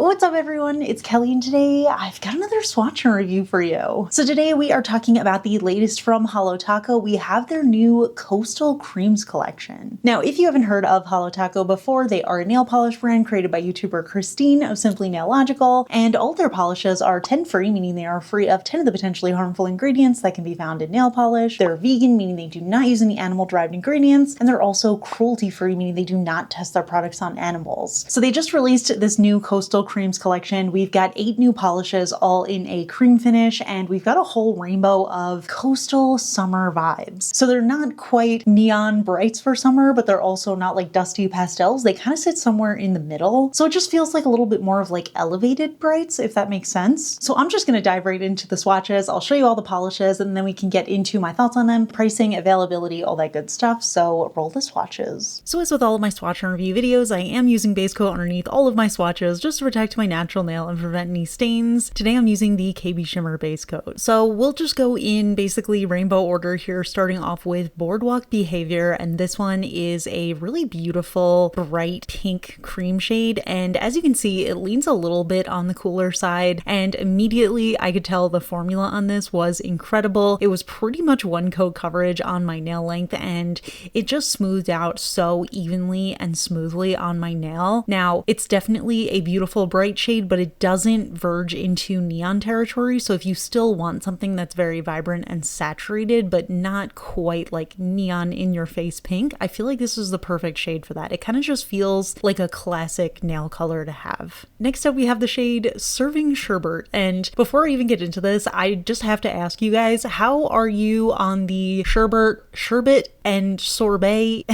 What's up everyone, it's Kelly and today I've got another swatch and review for you. So today we are talking about the latest from Holo Taco. We have their new Coastal Cremes collection. Now if you haven't heard of Holo Taco before, they are a nail polish brand created by YouTuber Christine of Simply Nailogical, and all their polishes are 10 free, meaning they are free of 10 of the potentially harmful ingredients that can be found in nail polish. They're vegan, meaning they do not use any animal derived ingredients, and they're also cruelty free, meaning they do not test their products on animals. So they just released this new Coastal Cremes collection. We've got 8 new polishes all in a cream finish, and we've got a whole rainbow of coastal summer vibes. So they're not quite neon brights for summer, but they're also not like dusty pastels. They kind of sit somewhere in the middle. So it just feels like a little bit more of like elevated brights, if that makes sense. So I'm just going to dive right into the swatches. I'll show you all the polishes and then we can get into my thoughts on them, pricing, availability, all that good stuff. So roll the swatches. So as with all of my swatch and review videos, I am using base coat underneath all of my swatches just to protect my natural nail and prevent any stains. Today I'm using the KB Shimmer base coat. So we'll just go in basically rainbow order here, starting off with Boardwalk Behaviour, and this one is a really beautiful bright pink cream shade, and as you can see it leans a little bit on the cooler side, and immediately I could tell the formula on this was incredible. It was pretty much one coat coverage on my nail length and it just smoothed out so evenly and smoothly on my nail. Now it's definitely a beautiful bright shade, but it doesn't verge into neon territory. So if you still want something that's very vibrant and saturated, but not quite like neon in your face pink, I feel like this is the perfect shade for that. It kind of just feels like a classic nail color to have. Next up, we have the shade Serving Sherbert. And before I even get into this, I just have to ask you guys, how are you on the sherbet and sorbet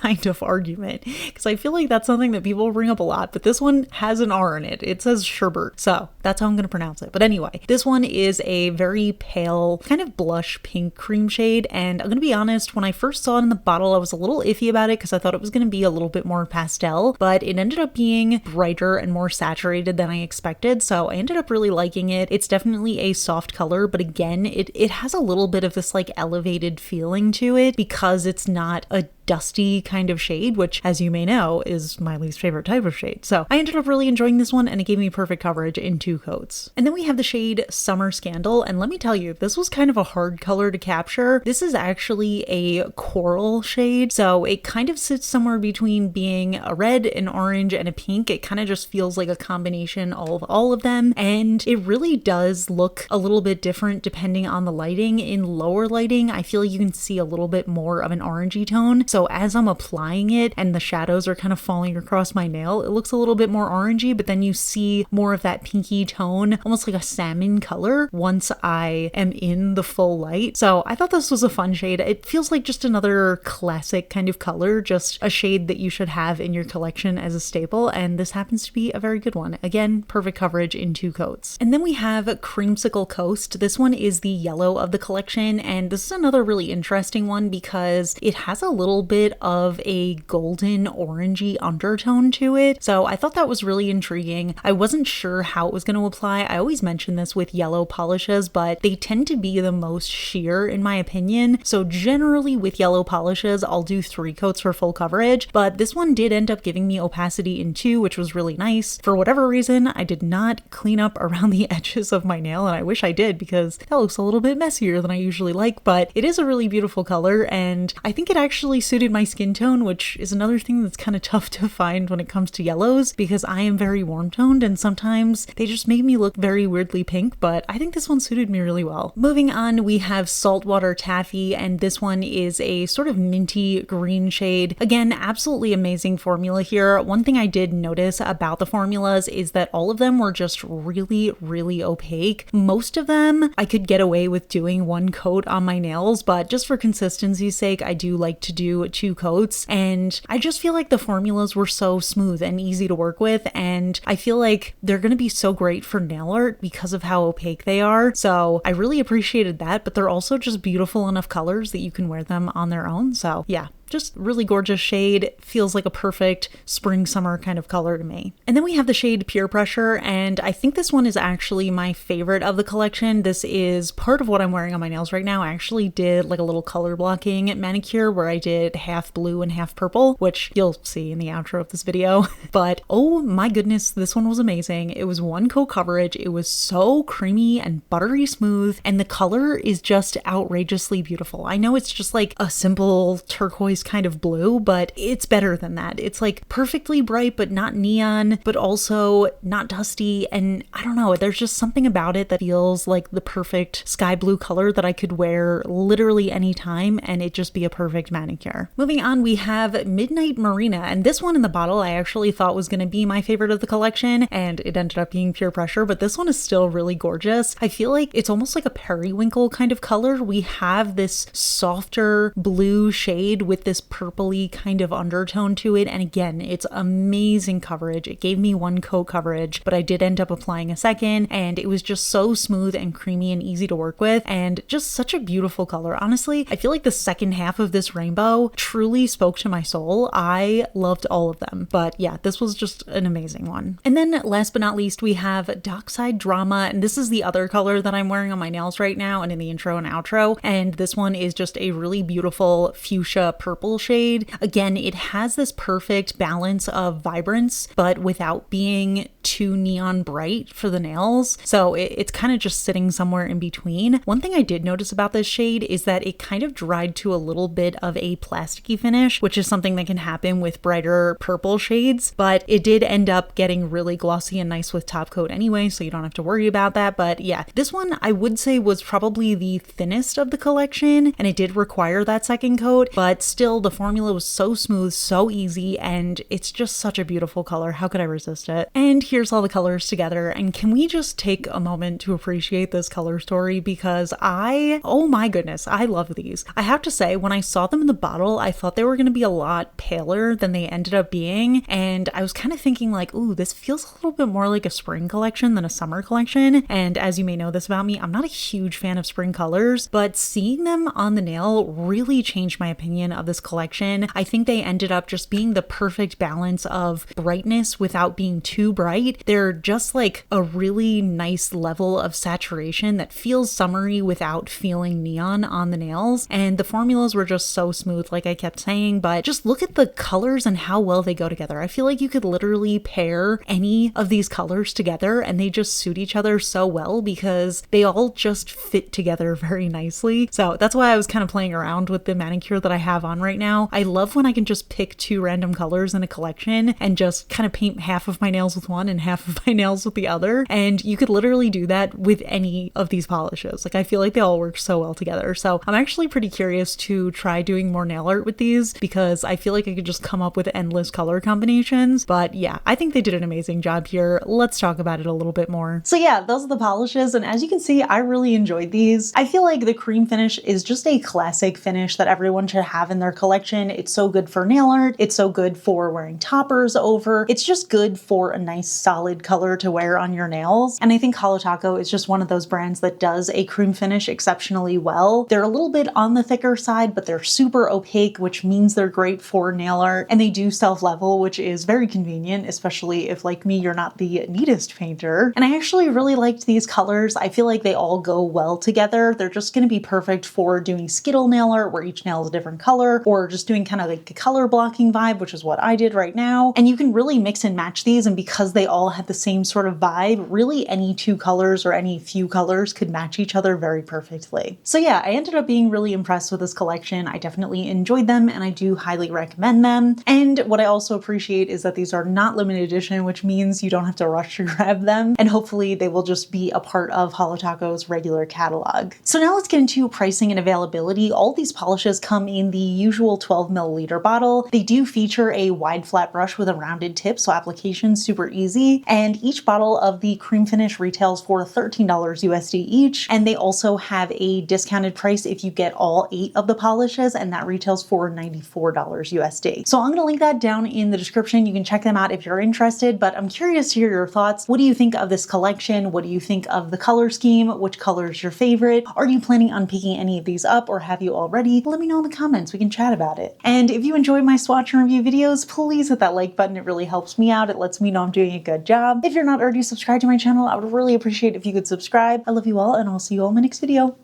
kind of argument? Because I feel like that's something that people bring up a lot, but this one has an R in it. It says Sherbert, so that's how I'm going to pronounce it. But anyway, this one is a very pale, kind of blush pink cream shade, and I'm going to be honest, when I first saw it in the bottle, I was a little iffy about it because I thought it was going to be a little bit more pastel, but it ended up being brighter and more saturated than I expected, so I ended up really liking it. It's definitely a soft color, but again, it has a little bit of this like elevated feeling to it because it's not a dusty kind of shade, which as you may know is my least favorite type of shade. So I ended up really enjoying this one and it gave me perfect coverage in 2 coats. And then we have the shade Summer Scandal, and let me tell you, this was kind of a hard color to capture. This is actually a coral shade, so it kind of sits somewhere between being a red, an orange, and a pink. It kind of just feels like a combination of all of them, and it really does look a little bit different depending on the lighting. In lower lighting, I feel like you can see a little bit more of an orangey tone. So as I'm applying it and the shadows are kind of falling across my nail, it looks a little bit more orangey, but then you see more of that pinky tone, almost like a salmon color once I am in the full light. So I thought this was a fun shade. It feels like just another classic kind of color, just a shade that you should have in your collection as a staple, and this happens to be a very good one. Again, perfect coverage in 2 coats. And then we have Creamsicle Coast. This one is the yellow of the collection, and this is another really interesting one because it has a little bit of a golden orangey undertone to it. So I thought that was really intriguing. I wasn't sure how it was going to apply. I always mention this with yellow polishes, but they tend to be the most sheer in my opinion. So generally with yellow polishes, I'll do 3 coats for full coverage, but this one did end up giving me opacity in 2, which was really nice. For whatever reason, I did not clean up around the edges of my nail, and I wish I did because that looks a little bit messier than I usually like, but it is a really beautiful color, and I think it actually suited my skin tone, which is another thing that's kind of tough to find when it comes to yellows because I am very warm toned and sometimes they just make me look very weirdly pink, but I think this one suited me really well. Moving on, we have Saltwater Taffy, and this one is a sort of minty green shade. Again, absolutely amazing formula here. One thing I did notice about the formulas is that all of them were just really opaque. Most of them I could get away with doing 1 coat on my nails, but just for consistency's sake, I do like to do 2 coats, and I just feel like the formulas were so smooth and easy to work with, and I feel like they're going to be so great for nail art because of how opaque they are. So I really appreciated that, but they're also just beautiful enough colors that you can wear them on their own. So yeah, Just really gorgeous shade. Feels like a perfect spring summer kind of color to me. And then we have the shade Peer Pressure, and I think this one is actually my favorite of the collection. This is part of what I'm wearing on my nails right now. I actually did like a little color blocking manicure where I did half blue and half purple, which you'll see in the outro of this video. But oh my goodness, this one was amazing. It was one coat coverage. It was so creamy and buttery smooth, and the color is just outrageously beautiful. I know it's just like a simple turquoise kind of blue, but it's better than that. It's like perfectly bright, but not neon, but also not dusty. And I don't know, there's just something about it that feels like the perfect sky blue color that I could wear literally any time and it just be a perfect manicure. Moving on, we have Midnight Marina, and this one in the bottle I actually thought was going to be my favorite of the collection, and it ended up being Peer Pressure, but this one is still really gorgeous. I feel like it's almost like a periwinkle kind of color. We have this softer blue shade with this purpley kind of undertone to it, and again, it's amazing coverage. It gave me one coat coverage, but I did end up applying a second, and it was just so smooth and creamy and easy to work with, and just such a beautiful color. Honestly, I feel like the second half of this rainbow truly spoke to my soul. I loved all of them, but yeah, this was just an amazing one. And then last but not least, we have Dockside Drama, and this is the other color that I'm wearing on my nails right now and in the intro and outro, and this one is just a really beautiful fuchsia purple shade. Again, it has this perfect balance of vibrance, but without being too neon bright for the nails. So it's kind of just sitting somewhere in between. One thing I did notice about this shade is that it kind of dried to a little bit of a plasticky finish, which is something that can happen with brighter purple shades, but it did end up getting really glossy and nice with top coat anyway, so you don't have to worry about that. But yeah, this one I would say was probably the thinnest of the collection, and it did require that second coat, but still the formula was so smooth, so easy, and it's just such a beautiful color. How could I resist it? And here's all the colors together, and can we just take a moment to appreciate this color story, because oh my goodness, I love these. I have to say, when I saw them in the bottle, I thought they were going to be a lot paler than they ended up being, and I was kind of thinking like, ooh, this feels a little bit more like a spring collection than a summer collection. And as you may know this about me, I'm not a huge fan of spring colors, but seeing them on the nail really changed my opinion of this collection. I think they ended up just being the perfect balance of brightness without being too bright. They're just like a really nice level of saturation that feels summery without feeling neon on the nails, and the formulas were just so smooth, like I kept saying. But just look at the colors and how well they go together. I feel like you could literally pair any of these colors together and they just suit each other so well because they all just fit together very nicely. So that's why I was kind of playing around with the manicure that I have on right now. I love when I can just pick two random colors in a collection and just kind of paint half of my nails with one and half of my nails with the other, and you could literally do that with any of these polishes. Like, I feel like they all work so well together. So I'm actually pretty curious to try doing more nail art with these because I feel like I could just come up with endless color combinations. But yeah, I think they did an amazing job here. Let's talk about it a little bit more. So yeah, those are the polishes, and as you can see, I really enjoyed these. I feel like the cream finish is just a classic finish that everyone should have in their collection. It's so good for nail art. It's so good for wearing toppers over. It's just good for a nice solid color to wear on your nails. And I think Holo Taco is just one of those brands that does a cream finish exceptionally well. They're a little bit on the thicker side, but they're super opaque, which means they're great for nail art. And they do self-level, which is very convenient, especially if, like me, you're not the neatest painter. And I actually really liked these colors. I feel like they all go well together. They're just going to be perfect for doing skittle nail art where each nail is a different color, or just doing kind of like a color blocking vibe, which is what I did right now. And you can really mix and match these, and because they all have the same sort of vibe, really any two colors or any few colors could match each other very perfectly. So yeah, I ended up being really impressed with this collection. I definitely enjoyed them and I do highly recommend them. And what I also appreciate is that these are not limited edition, which means you don't have to rush to grab them, and hopefully they will just be a part of Holo Taco's regular catalog. So now let's get into pricing and availability. All these polishes come in the usual 12 milliliter bottle. They do feature a wide flat brush with a rounded tip, so application's super easy, and each bottle of the cream finish retails for $13 USD each, and they also have a discounted price if you get all 8 of the polishes, and that retails for $94 USD. So I'm going to link that down in the description. You can check them out if you're interested, but I'm curious to hear your thoughts. What do you think of this collection? What do you think of the color scheme? Which color is your favorite? Are you planning on picking any of these up, or have you already? Let me know in the comments. We can chat chat about it. And if you enjoy my swatch and review videos, please hit that like button. It really helps me out. It lets me know I'm doing a good job. If you're not already subscribed to my channel, I would really appreciate if you could subscribe. I love you all, and I'll see you all in my next video.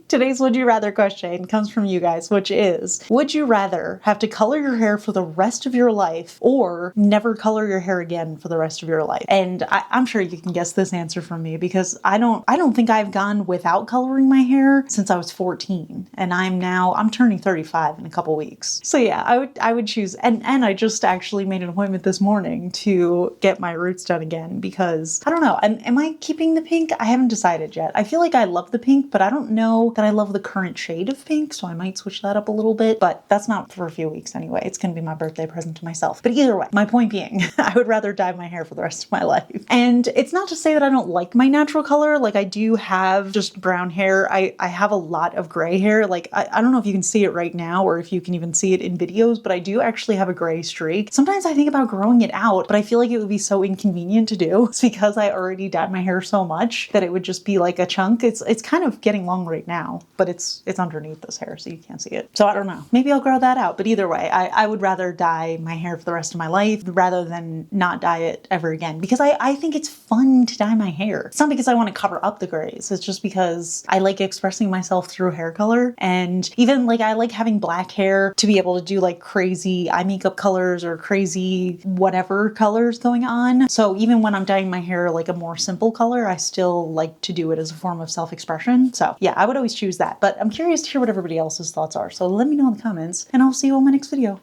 Today's would you rather question comes from you guys, which is, would you rather have to color your hair for the rest of your life or never color your hair again for the rest of your life? And I'm sure you can guess this answer from me because I don't think I've gone without coloring my hair since I was 14, and I'm turning 35 in a couple weeks. So yeah, I would choose, and I just actually made an appointment this morning to get my roots done again because I don't know, am I keeping the pink? I haven't decided yet. I feel like I love the pink, but I don't know that I love the current shade of pink, so I might switch that up a little bit, but that's not for a few weeks anyway. It's gonna be my birthday present to myself. But either way, my point being, I would rather dye my hair for the rest of my life. And it's not to say that I don't like my natural color. Like, I do have just brown hair. I have a lot of gray hair. Like, I don't know if you can see it right now or if you can even see it in videos, but I do actually have a gray streak. Sometimes I think about growing it out, but I feel like it would be so inconvenient to do. It's because I already dyed my hair so much that it would just be like a chunk. It's kind of getting long right now, but it's underneath this hair, so you can't see it. So I don't know. Maybe I'll grow that out. But either way, I would rather dye my hair for the rest of my life rather than not dye it ever again, because I think it's fun to dye my hair. It's not because I want to cover up the grays. It's just because I like expressing myself through hair color. And even like, I like having black hair to be able to do like crazy eye makeup colors or crazy whatever colors going on. So even when I'm dyeing my hair like a more simple color, I still like to do it as a form of self-expression. So yeah, I would always choose that, but I'm curious to hear what everybody else's thoughts are. So let me know in the comments, and I'll see you on my next video.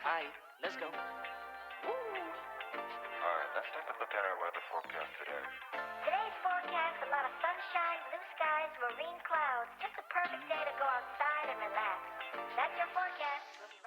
Hi, let's go. Alright, let's take a look at our weather forecast today. Today's forecast, a lot of sunshine, blue skies, marine clouds. Just a perfect day to go outside and relax. That's your forecast.